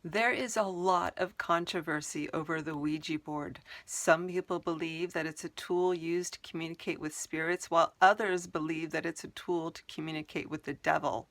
There is a lot of controversy over the Ouija board. Some people believe that it's a tool used to communicate with spirits, while others believe that it's a tool to communicate with the devil.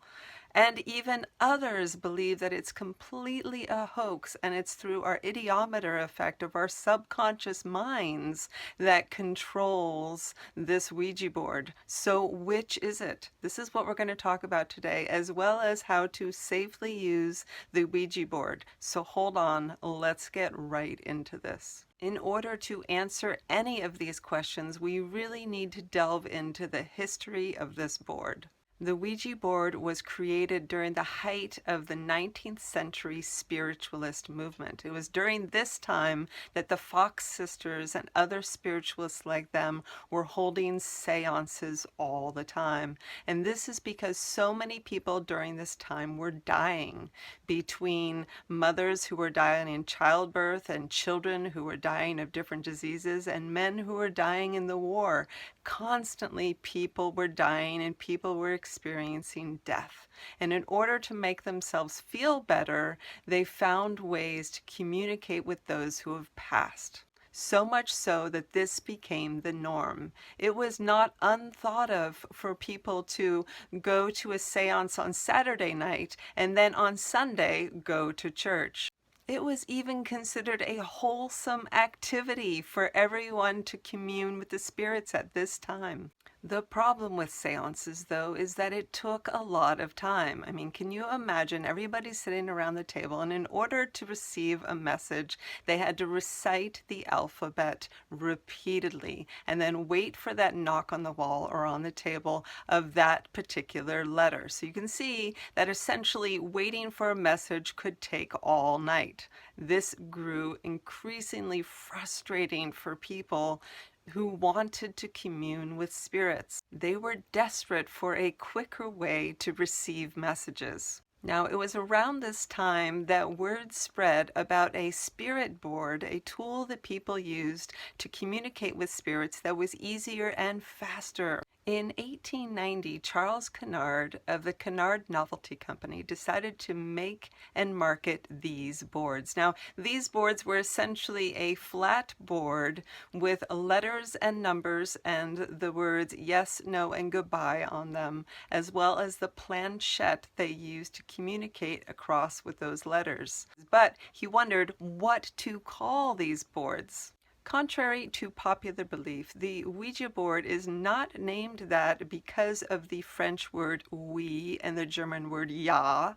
And even others believe that it's completely a hoax and it's through our idiometer effect of our subconscious minds that controls this Ouija board. So which is it? This is what we're going to talk about today, as well as how to safely use the Ouija board. So hold on, let's get right into this. In order to answer any of these questions, we really need to delve into the history of this board. The Ouija board was created during the height of the 19th century spiritualist movement. It was during this time that the Fox sisters and other spiritualists like them were holding seances all the time. And this is because so many people during this time were dying, between mothers who were dying in childbirth and children who were dying of different diseases and men who were dying in the war. Constantly people were dying and people were experiencing death. And in order to make themselves feel better, they found ways to communicate with those who have passed. So much so that this became the norm. It was not unthought of for people to go to a seance on Saturday night and then on Sunday go to church. It was even considered a wholesome activity for everyone to commune with the spirits at this time. The problem with seances, though, is that it took a lot of time. I mean, can you imagine everybody sitting around the table, and in order to receive a message, they had to recite the alphabet repeatedly and then wait for that knock on the wall or on the table of that particular letter. So you can see that essentially waiting for a message could take all night. This grew increasingly frustrating for people who wanted to commune with spirits. They were desperate for a quicker way to receive messages. Now, it was around this time that word spread about a spirit board, a tool that people used to communicate with spirits that was easier and faster. In 1890, Charles Kennard of the Kennard Novelty Company decided to make and market these boards. Now, these boards were essentially a flat board with letters and numbers and the words yes, no, and goodbye on them, as well as the planchette they used to communicate across with those letters. But he wondered what to call these boards. Contrary to popular belief, the Ouija board is not named that because of the French word oui and the German word ja,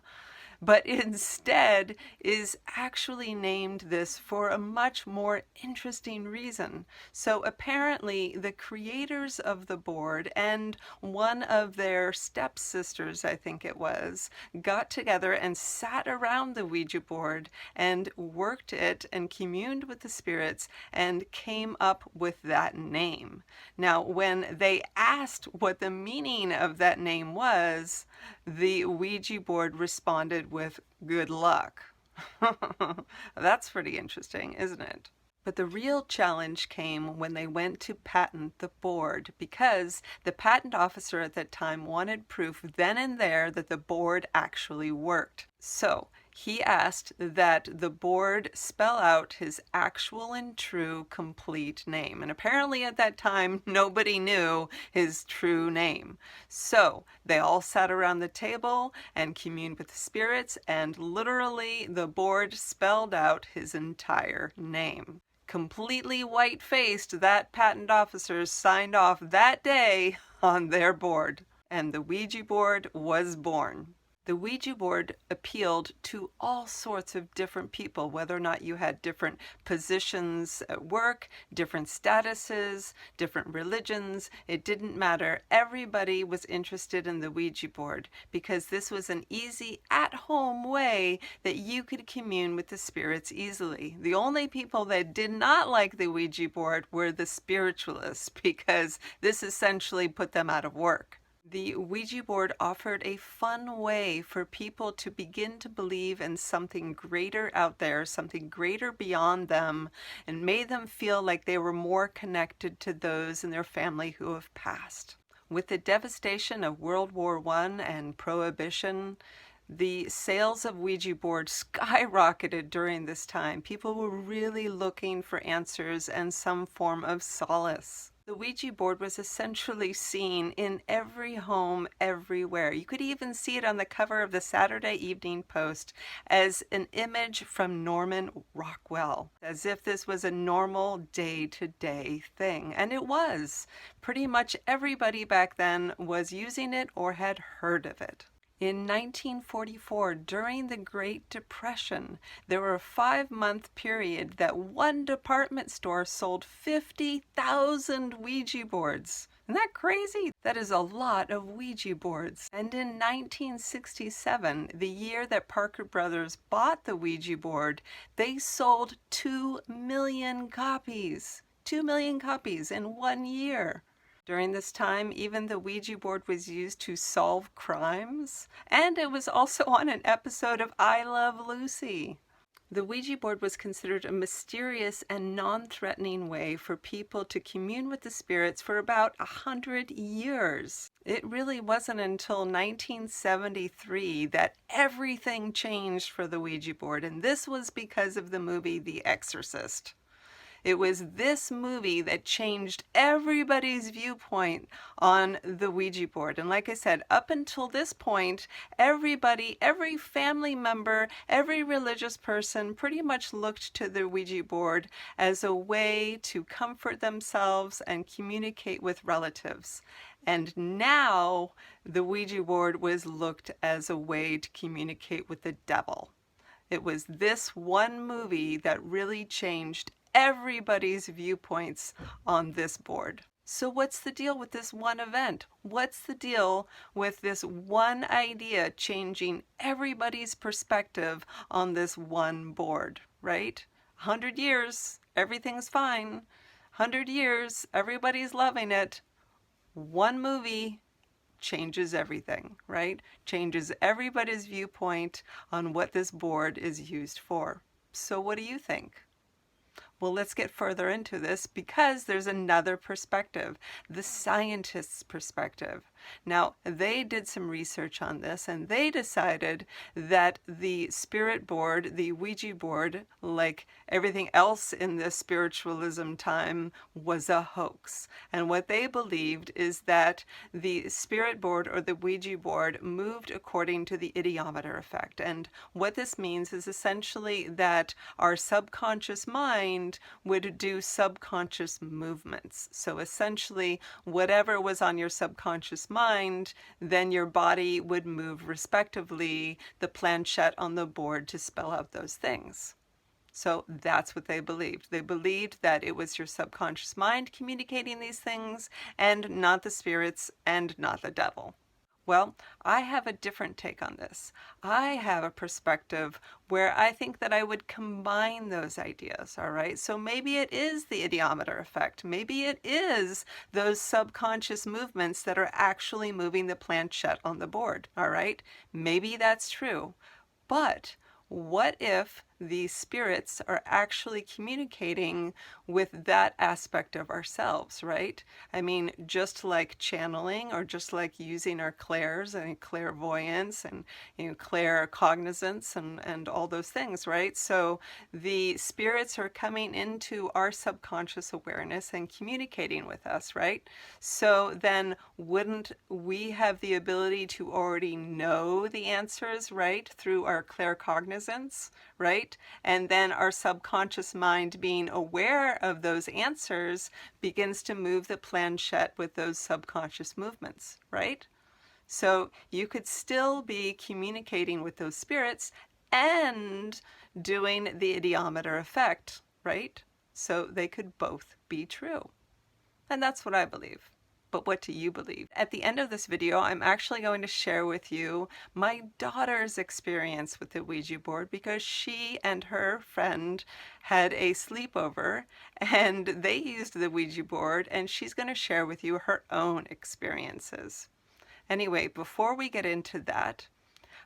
but instead is actually named this for a much more interesting reason. So apparently the creators of the board and one of their stepsisters, I think it was, got together and sat around the Ouija board and worked it and communed with the spirits and came up with that name. Now, when they asked what the meaning of that name was, the Ouija board responded with good luck. That's pretty interesting, isn't it? But the real challenge came when they went to patent the board, because the patent officer at that time wanted proof then and there that the board actually worked. So he asked that the board spell out his actual and true complete name. And apparently at that time, nobody knew his true name. So they all sat around the table and communed with the spirits, and literally the board spelled out his entire name. Completely white-faced, that patent officer signed off that day on their board, and the Ouija board was born. The Ouija board appealed to all sorts of different people, whether or not you had different positions at work, different statuses, different religions. It didn't matter. Everybody was interested in the Ouija board because this was an easy, at-home way that you could commune with the spirits easily. The only people that did not like the Ouija board were the spiritualists, because this essentially put them out of work. The Ouija board offered a fun way for people to begin to believe in something greater out there, something greater beyond them, and made them feel like they were more connected to those in their family who have passed. With the devastation of World War I and Prohibition, The sales of Ouija boards skyrocketed during this time. People were really looking for answers and some form of solace. The Ouija board was essentially seen in every home everywhere. You could even see it on the cover of the Saturday Evening Post as an image from Norman Rockwell, as if this was a normal day-to-day thing. And it was. Pretty much everybody back then was using it or had heard of it. In 1944, during the Great Depression, there were a 5-month period that one department store sold 50,000 Ouija boards. Isn't that crazy? That is a lot of Ouija boards. And in 1967, the year that Parker Brothers bought the Ouija board, they sold 2 million copies. 2 million copies in 1 year. During this time, even the Ouija board was used to solve crimes, and it was also on an episode of I Love Lucy. The Ouija board was considered a mysterious and non-threatening way for people to commune with the spirits for about 100 years. It really wasn't until 1973 that everything changed for the Ouija board, and this was because of the movie The Exorcist. It was this movie that changed everybody's viewpoint on the Ouija board. And like I said, up until this point, everybody, every family member, every religious person pretty much looked to the Ouija board as a way to comfort themselves and communicate with relatives. And now the Ouija board was looked as a way to communicate with the devil. It was this one movie that really changed everybody's viewpoints on this board. So what's the deal with this one event? What's the deal with this one idea changing everybody's perspective on this one board, right? 100 years, everything's fine. 100 years, everybody's loving it. One movie changes everything, right? Changes everybody's viewpoint on what this board is used for. So what do you think? Well, let's get further into this because there's another perspective, the scientists' perspective. Now, they did some research on this and they decided that the spirit board, the Ouija board, like everything else in this spiritualism time, was a hoax. And what they believed is that the spirit board or the Ouija board moved according to the idiometer effect. And what this means is essentially that our subconscious mind would do subconscious movements. So essentially, whatever was on your subconscious mind, then your body would move respectively the planchette on the board to spell out those things. So that's what they believed. They believed that it was your subconscious mind communicating these things and not the spirits and not the devil. Well, I have a different take on this. I have a perspective where I think that I would combine those ideas, all right? So maybe it is the idiometer effect. Maybe it is those subconscious movements that are actually moving the planchette on the board, all right? Maybe that's true. But what if the spirits are actually communicating with that aspect of ourselves, right? I mean, just like channeling or just like using our clairs and clairvoyance and claircognizance and all those things, right? So the spirits are coming into our subconscious awareness and communicating with us, right? So then wouldn't we have the ability to already know the answers, right? Through our claircognizance, right? And then our subconscious mind, being aware of those answers, begins to move the planchette with those subconscious movements, right? So you could still be communicating with those spirits and doing the idiometer effect, right? So they could both be true. And that's what I believe. But what do you believe? At the end of this video, I'm actually going to share with you my daughter's experience with the Ouija board because she and her friend had a sleepover and they used the Ouija board, and she's going to share with you her own experiences. Anyway, before we get into that,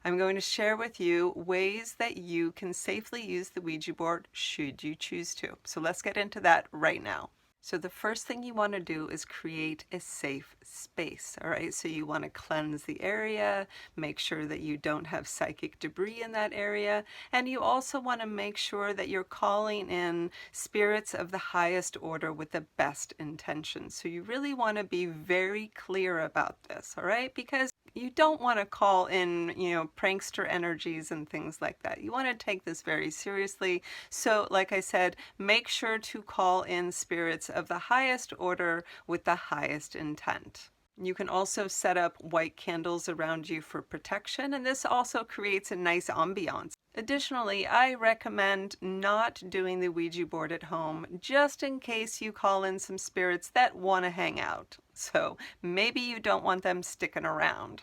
I'm going to share with you ways that you can safely use the Ouija board should you choose to. So let's get into that right now. So the first thing you want to do is create a safe space, all right? So you want to cleanse the area, make sure that you don't have psychic debris in that area, and you also want to make sure that you're calling in spirits of the highest order with the best intentions. So you really want to be very clear about this, all right? Because you don't want to call in, prankster energies and things like that. You want to take this very seriously. So, like I said, make sure to call in spirits of the highest order with the highest intent. You can also set up white candles around you for protection, and this also creates a nice ambiance. Additionally, I recommend not doing the Ouija board at home just in case you call in some spirits that want to hang out. So maybe you don't want them sticking around.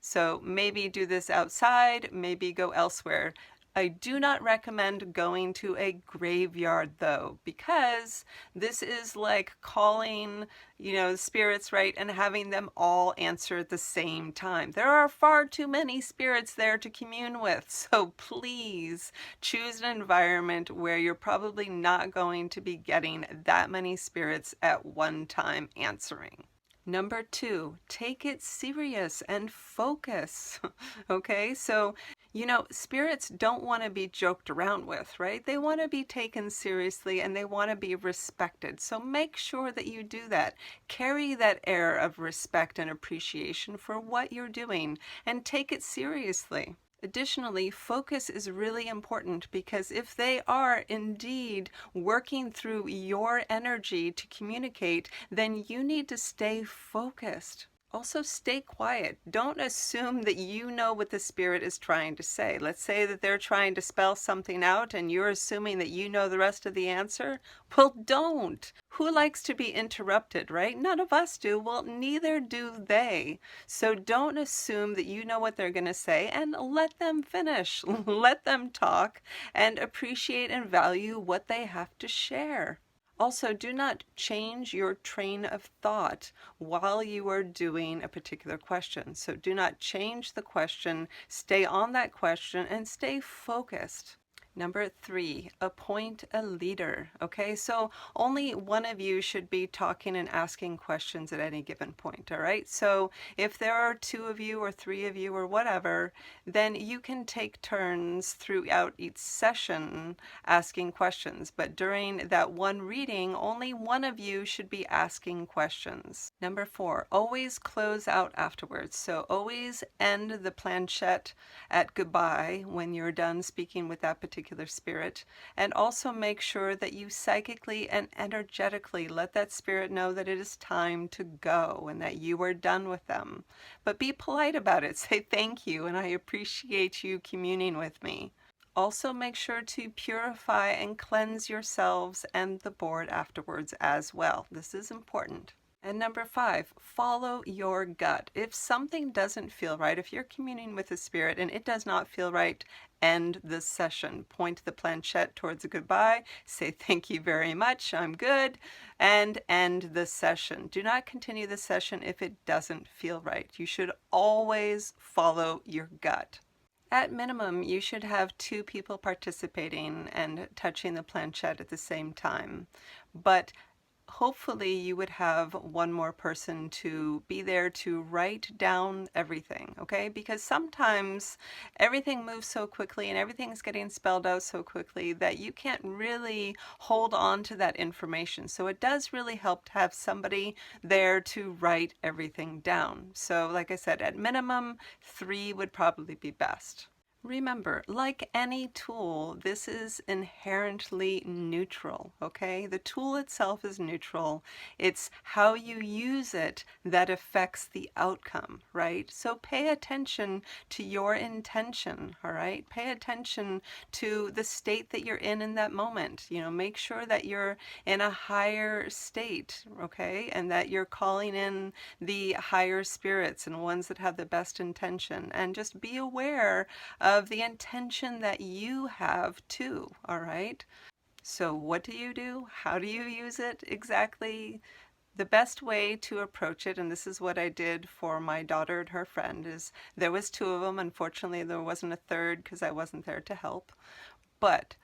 So maybe do this outside, maybe go elsewhere. I do not recommend going to a graveyard though, because this is like calling, spirits, right, and having them all answer at the same time. There are far too many spirits there to commune with, so please choose an environment where you're probably not going to be getting that many spirits at one time answering. Number 2, take it serious and focus. Okay, so spirits don't want to be joked around with, right? They want to be taken seriously and they want to be respected. So make sure that you do that. Carry that air of respect and appreciation for what you're doing and take it seriously. Additionally, focus is really important because if they are indeed working through your energy to communicate, then you need to stay focused. Also, stay quiet. Don't assume that you know what the spirit is trying to say. Let's say that they're trying to spell something out and you're assuming that you know the rest of the answer. Well, don't. Who likes to be interrupted, right? None of us do. Well, neither do they. So don't assume that you know what they're going to say and let them finish. Let them talk and appreciate and value what they have to share. Also, do not change your train of thought while you are doing a particular question. So do not change the question, stay on that question, and stay focused. Number 3, appoint a leader. Okay, so only one of you should be talking and asking questions at any given point. All right, so if there are 2 of you or 3 of you or whatever, then you can take turns throughout each session asking questions. But during that one reading, only one of you should be asking questions. Number 4, always close out afterwards. So always end the planchette at goodbye when you're done speaking with that particular spirit, and also make sure that you psychically and energetically let that spirit know that it is time to go and that you are done with them. But be polite about it. Say thank you and I appreciate you communing with me. Also make sure to purify and cleanse yourselves and the board afterwards as well. This is important. And number 5, follow your gut. If something doesn't feel right, if you're communing with a spirit and it does not feel right, end the session. Point the planchette towards a goodbye, say thank you very much, I'm good, and end the session. Do not continue the session if it doesn't feel right. You should always follow your gut. At minimum, you should have 2 people participating and touching the planchette at the same time. But hopefully you would have one more person to be there to write down everything, okay? Because sometimes everything moves so quickly and everything's getting spelled out so quickly that you can't really hold on to that information. So it does really help to have somebody there to write everything down. So like I said, at minimum, 3 would probably be best. Remember, like any tool, this is inherently neutral, okay? The tool itself is neutral. It's how you use it that affects the outcome, right? So pay attention to your intention, all right? Pay attention to the state that you're in that moment. Make sure that you're in a higher state, okay? And that you're calling in the higher spirits and ones that have the best intention. And just be aware of the intention that you have too, all right? So what do you do? How do you use it exactly? The best way to approach it, and this is what I did for my daughter and her friend, is there was 2 of them. Unfortunately, there wasn't a third because I wasn't there to help. But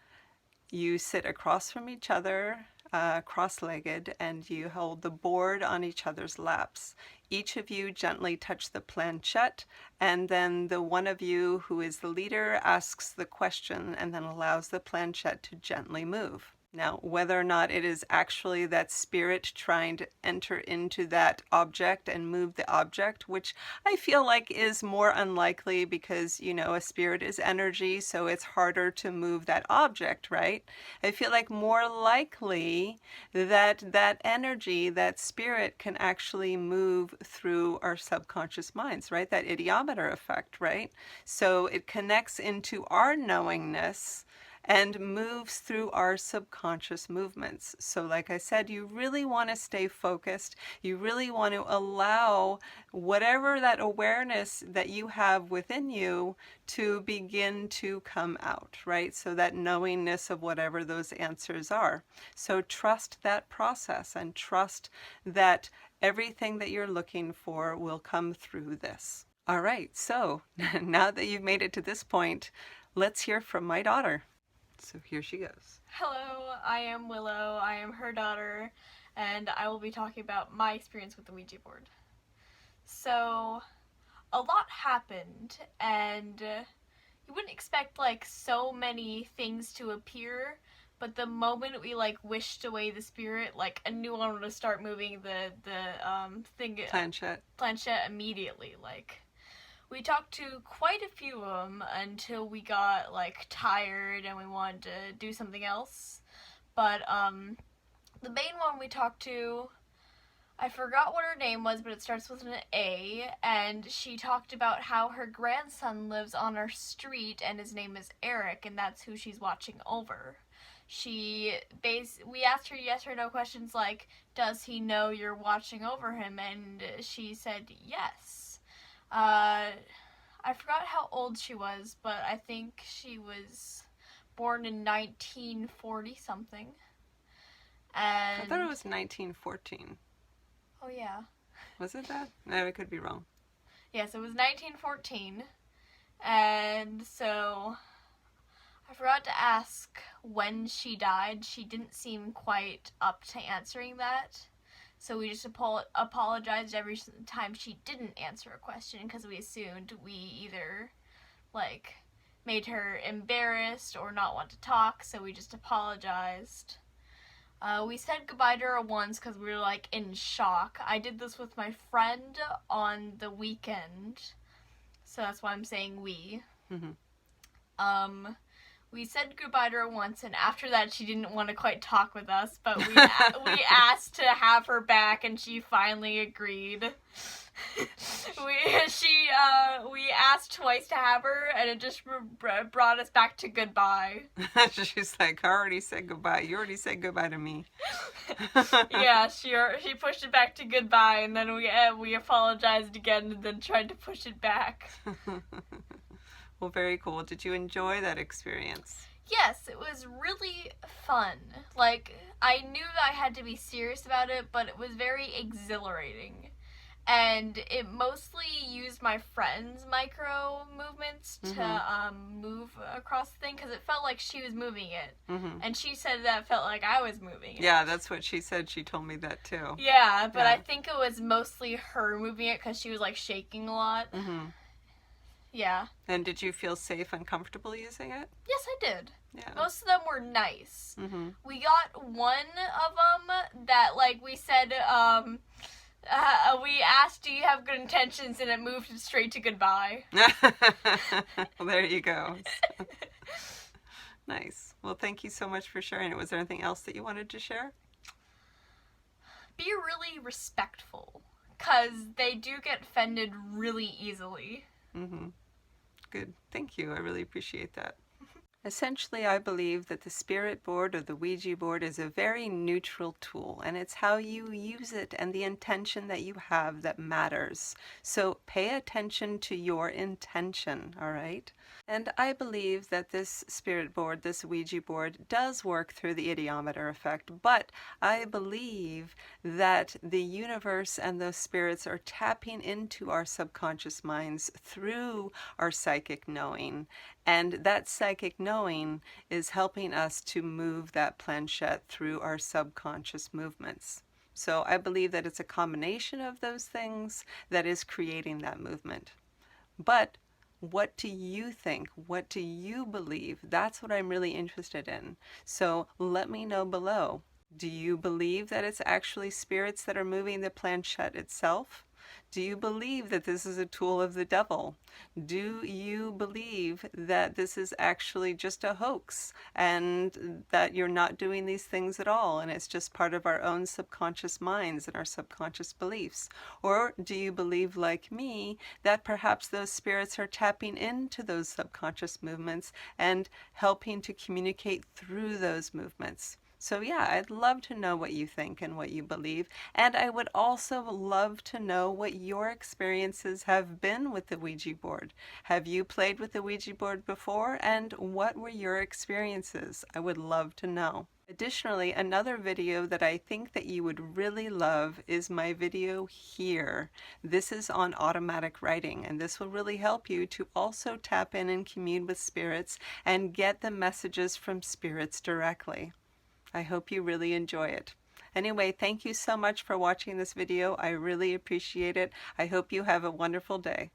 you sit across from each other cross-legged, and you hold the board on each other's laps. Each of you gently touch the planchette, and then the one of you who is the leader asks the question and then allows the planchette to gently move. Now, whether or not it is actually that spirit trying to enter into that object and move the object, which I feel like is more unlikely because, a spirit is energy, so it's harder to move that object, right? I feel like more likely that energy, that spirit can actually move through our subconscious minds, right? That idiometer effect, right? So it connects into our knowingness and moves through our subconscious movements. So like I said, you really want to stay focused. You really want to allow whatever that awareness that you have within you to begin to come out, right? So that knowingness of whatever those answers are. So trust that process and trust that everything that you're looking for will come through this. All right, so now that you've made it to this point, let's hear from my daughter. So here she goes. Hello, I am Willow. I am her daughter, and I will be talking about my experience with the Ouija board. So, a lot happened, and you wouldn't expect so many things to appear, but the moment we wished away the spirit, a new one would start moving the planchette immediately. We talked to quite a few of them until we got tired and we wanted to do something else. But the main one we talked to, I forgot what her name was, but it starts with an A, and she talked about how her grandson lives on our street and his name is Eric, and that's who she's watching over. We asked her yes or no questions like, does he know you're watching over him? And she said yes. I forgot how old she was, but I think she was born in 1940 something. And I thought it was 1914. Oh yeah. Was it that? No, I could be wrong. Yes, it was 1914. And so I forgot to ask when she died. She didn't seem quite up to answering that. So we just apologized every time she didn't answer a question because we assumed we either, made her embarrassed or not want to talk, so we just apologized. We said goodbye to her once because we were, in shock. I did this with my friend on the weekend, so that's why I'm saying we. Mm-hmm. We said goodbye to her once, and after that she didn't want to quite talk with us, but we asked to have her back, and she finally agreed. We asked twice to have her, and it just brought us back to goodbye. She's like, I already said goodbye. You already said goodbye to me. Yeah, she pushed it back to goodbye, and then we apologized again, and then tried to push it back. Well, very cool. Did you enjoy that experience? Yes, it was really fun. I knew that I had to be serious about it, but it was very exhilarating. And it mostly used my friend's micro movements to move across the thing, because it felt like she was moving it. Mm-hmm. And she said that felt like I was moving it. Yeah, that's what she said. She told me that too. Yeah, but I think it was mostly her moving it because she was shaking a lot. Mm-hmm. Yeah. And did you feel safe and comfortable using it? Yes, I did. Yeah. Most of them were nice. Mm-hmm. We got one of them that, we said, we asked, do you have good intentions? And it moved straight to goodbye. Well, there you go. Nice. Well, thank you so much for sharing it. Was there anything else that you wanted to share? Be really respectful, because they do get offended really easily. Mm-hmm. Good. Thank you. I really appreciate that. Essentially, I believe that the spirit board or the Ouija board is a very neutral tool, and it's how you use it and the intention that you have that matters. So pay attention to your intention, all right? And I believe that this spirit board, this Ouija board, does work through the idiometer effect, but I believe that the universe and those spirits are tapping into our subconscious minds through our psychic knowing. And that psychic knowing knowing is helping us to move that planchette through our subconscious movements. So I believe that it's a combination of those things that is creating that movement. But what do you think? What do you believe? That's what I'm really interested in. So let me know below. Do you believe that it's actually spirits that are moving the planchette itself? Do you believe that this is a tool of the devil? Do you believe that this is actually just a hoax and that you're not doing these things at all and it's just part of our own subconscious minds and our subconscious beliefs? Or do you believe, like me, that perhaps those spirits are tapping into those subconscious movements and helping to communicate through those movements? So yeah, I'd love to know what you think and what you believe. And I would also love to know what your experiences have been with the Ouija board. Have you played with the Ouija board before? And what were your experiences? I would love to know. Additionally, another video that I think that you would really love is my video here. This is on automatic writing, and this will really help you to also tap in and commune with spirits and get the messages from spirits directly. I hope you really enjoy it. Anyway, thank you so much for watching this video. I really appreciate it. I hope you have a wonderful day.